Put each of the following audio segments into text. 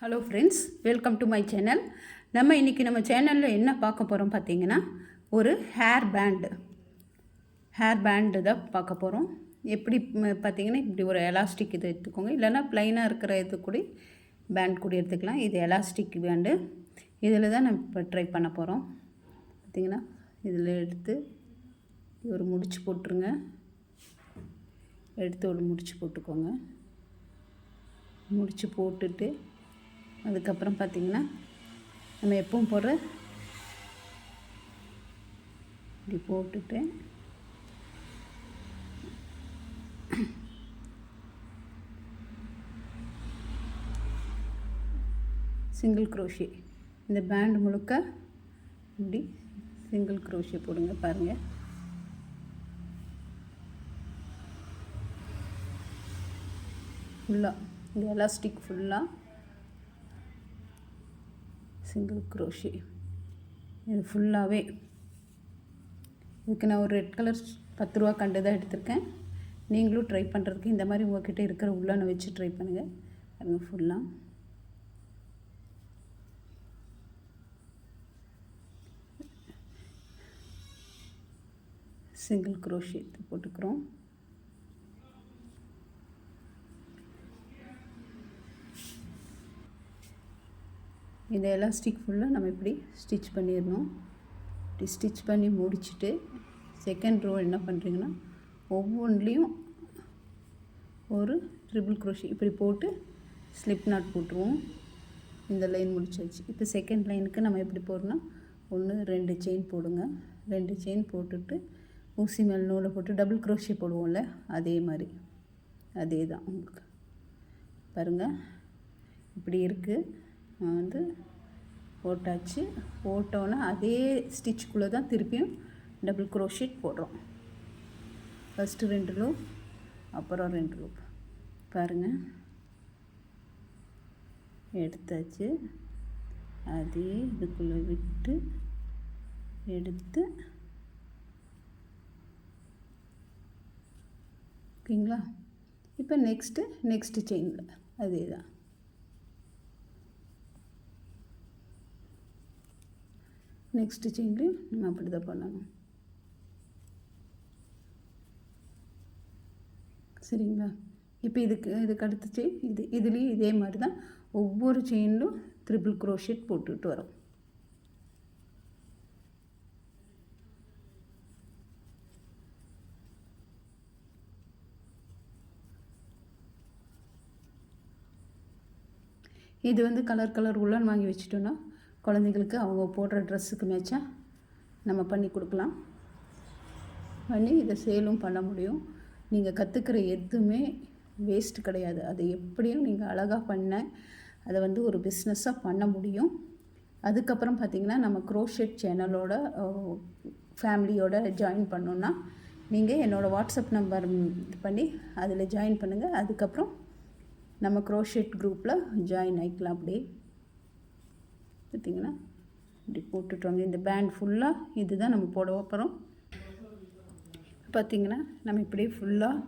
Hello friends, welcome to my channel. நம்ம இன்றைக்கி நம்ம சேனலில் என்ன பார்க்க போகிறோம் பார்த்தீங்கன்னா, ஒரு ஹேர் பேண்டு தான் பார்க்க போகிறோம். எப்படி பார்த்தீங்கன்னா, இப்படி ஒரு எலாஸ்டிக் இது எடுத்துக்கோங்க, இல்லைனா ப்ளைனாக இருக்கிற இது கூட பேண்ட் கூட எடுத்துக்கலாம். இது எலாஸ்டிக் பேண்டு. இதில் தான் நம்ம இப்போ ட்ரை பண்ண போகிறோம். பார்த்திங்கன்னா, இதில் எடுத்து ஒரு முடிச்சு போட்டுருங்க. எடுத்து ஒரு முடிச்சு போட்டுக்கோங்க. முடிச்சு போட்டுட்டு அதுக்கப்புறம் பார்த்திங்கன்னா, நம்ம எப்பவும் போடுற இப்படி போட்டுட்டு சிங்கிள் க்ரோஷே இந்த பேண்ட் முழுக்க இப்படி சிங்கிள் க்ரோஷே போடுங்க. பாருங்கள், ஃபுல்லாக இந்த எலாஸ்டிக் ஃபுல்லாக சிங்கிள் க்ரோஷே இது ஃபுல்லாகவே. இதுக்கு நான் ஒரு ரெட் கலர் 10 ரூபா கண்டு தான் எடுத்திருக்கேன். நீங்களும் ட்ரை பண்ணுறதுக்கு இந்த மாதிரி உங்கள்கிட்ட இருக்கிற உள்ளான வச்சு ட்ரை பண்ணுங்கள். பாருங்கள், ஃபுல்லாக சிங்கிள் க்ரோஷே போட்டுக்கிறோம். இந்த எலாஸ்டிக் ஃபுல்லாக நம்ம இப்படி ஸ்டிச் பண்ணிடணும். இப்படி ஸ்டிச் பண்ணி முடிச்சுட்டு செகண்ட் ரோ என்ன பண்ணுறீங்கன்னா, ஒவ்வொன்றிலையும் ஒரு ட்ரிபிள் க்ரோஷே இப்படி போட்டு ஸ்லிப் நாட் போட்டுருவோம். இந்த லைன் முடிச்சாச்சு. இப்போ செகண்ட் லைனுக்கு நம்ம எப்படி போடுறோன்னா, 1 2 செயின் போடுங்க. 2 செயின் போட்டுட்டு ஊசி மேல் நூலை போட்டு டபுள் க்ரோஷே போடுவோம்ல, அதே மாதிரி அதே தான் உங்களுக்கு. பாருங்கள், இப்படி இருக்குது. வந்து போட்டாச்சு. போட்டோன்னே அதே ஸ்டிச்சுக்குள்ளே தான் திருப்பியும் டபுள் க்ரோஷேட் போடுறோம். ஃபஸ்ட்டு 2 லூப், அப்புறம் 2 லூப். பாருங்கள், எடுத்தாச்சு. அதே இதுக்குள்ளே விட்டு எடுத்து, ஓகேங்களா? இப்போ நெக்ஸ்ட்டு செயினில் அதே தான். நெக்ஸ்ட்டு செயின்லேயும் நம்ம அப்படி தான் பண்ணணும். சரிங்களா? இப்போ இதுக்கு அடுத்த செயின் இதுலேயும் இதே மாதிரி தான் ஒவ்வொரு செயின்லும் ட்ரிபிள் க்ரோஷேட் போட்டுட்டு வரோம். இது வந்து கலர் உள்ளன் வாங்கி வச்சுட்டோன்னா குழந்தைங்களுக்கு அவங்க போடுற ட்ரெஸ்ஸுக்கு மேட்சாக நம்ம பண்ணி கொடுக்கலாம். பண்ணி இதை சேலும் பண்ண முடியும். நீங்கள் கற்றுக்கிற எதுவுமே வேஸ்ட் கிடையாது. அது எப்படியும் நீங்கள் அழகாக பண்ண அதை வந்து ஒரு பிஸ்னஸாக பண்ண முடியும். அதுக்கப்புறம் பார்த்திங்கன்னா, நம்ம க்ரோஷெட் சேனலோட ஃபேமிலியோட ஜாயின் பண்ணோன்னா நீங்கள் என்னோடய வாட்ஸ்அப் நம்பர் இது பண்ணி அதில் ஜாயின் பண்ணுங்கள். அதுக்கப்புறம் நம்ம க்ரோஷெட் குரூப்பில் ஜாயின் ஆகிக்கலாம். அப்படியே பார்த்திங்கன்னா, இப்படி போட்டுட்டோங்க. இந்த பேண்ட் ஃபுல்லாக இது தான் நம்ம போட போகிறோம். பார்த்திங்கன்னா, நம்ம இப்படியே ஃபுல்லாக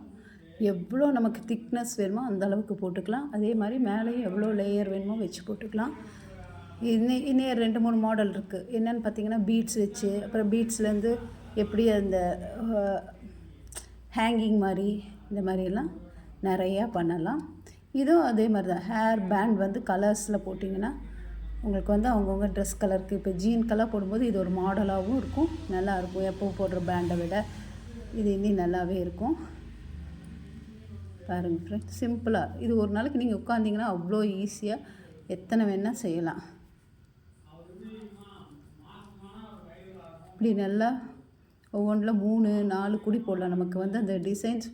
எவ்வளோ நமக்கு திக்னஸ் வேணுமோ அந்த அளவுக்கு போட்டுக்கலாம். அதே மாதிரி மேலேயும் எவ்வளோ லேயர் வேணுமோ வச்சு போட்டுக்கலாம். இன்னும் 2-3 மாடல் இருக்குது. என்னென்னு பார்த்திங்கன்னா, பீட்ஸ் வச்சு, அப்புறம் பீட்ஸ்லேருந்து எப்படி அந்த ஹேங்கிங் மாதிரி இந்த மாதிரியெல்லாம் நிறையா பண்ணலாம். இதுவும் அதே மாதிரி தான். ஹேர் பேண்ட் வந்து கலர்ஸில் போட்டிங்கன்னா உங்களுக்கு வந்து அவங்கவுங்க ட்ரெஸ் கலருக்கு, இப்போ ஜீன் கலர் போடும்போது இது ஒரு மாடலாகவும் இருக்கும், நல்லாயிருக்கும். எப்போ போடுற பேண்டை விட இது இன்னும் நல்லாவே இருக்கும். பாருங்கள் ஃப்ரெண்ட்ஸ், சிம்பிளாக இது ஒரு நாளைக்கு நீங்கள் உட்காந்திங்கன்னா அவ்வளோ ஈஸியாக எத்தனை வேணால் செய்யலாம். இப்படி நல்லா ஒவ்வொன்றில் 3-4 குடி போடலாம். நமக்கு வந்து அந்த டிசைன்ஸ்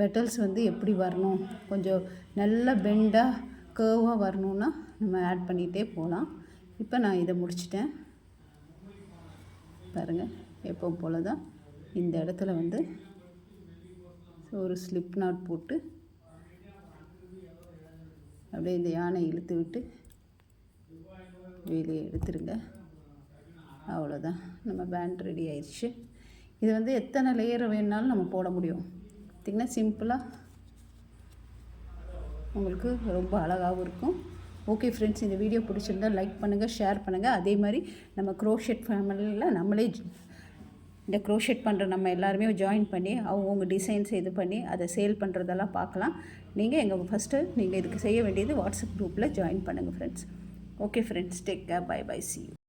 பெட்டல்ஸ் வந்து எப்படி வரணும், கொஞ்சம் நல்லா பெண்டாக கர்வாக வரணுன்னா நம்ம ஆட் பண்ணிகிட்டே போகலாம். இப்போ நான் இதை முடிச்சிட்டேன். பாருங்கள், எப்பவும் போல் தான் இந்த இடத்துல வந்து ஒரு ஸ்லிப் நாட் போட்டு அப்படியே இந்த யானை இழுத்து விட்டு வெளியே எடுத்துருங்க. அவ்வளோதான், நம்ம பேண்ட் ரெடி ஆயிடுச்சு. இது வந்து எத்தனை லேயர் வேணுனாலும் நம்ம போட முடியும். பார்த்திங்கன்னா, சிம்பிளாக உங்களுக்கு ரொம்ப அழகாகவும் இருக்கும். ஓகே ஃப்ரெண்ட்ஸ், இந்த வீடியோ பிடிச்சிருந்தா லைக் பண்ணுங்கள், ஷேர் பண்ணுங்கள். அதே மாதிரி நம்ம க்ரோஷெட் ஃபேமிலியில் நம்மளே இந்த க்ரோஷெட் பண்ணுற நம்ம எல்லாருமே ஜாயின் பண்ணி அவங்கவுங்க டிசைன்ஸ் இது பண்ணி அதை சேல் பண்ணுறதெல்லாம் பார்க்கலாம். நீங்கள் ஃபஸ்ட்டு இதுக்கு செய்ய வேண்டியது வாட்ஸ்அப் குரூப்பில் ஜாயின் பண்ணுங்கள் friends. Okay friends, take care, bye bye, see you.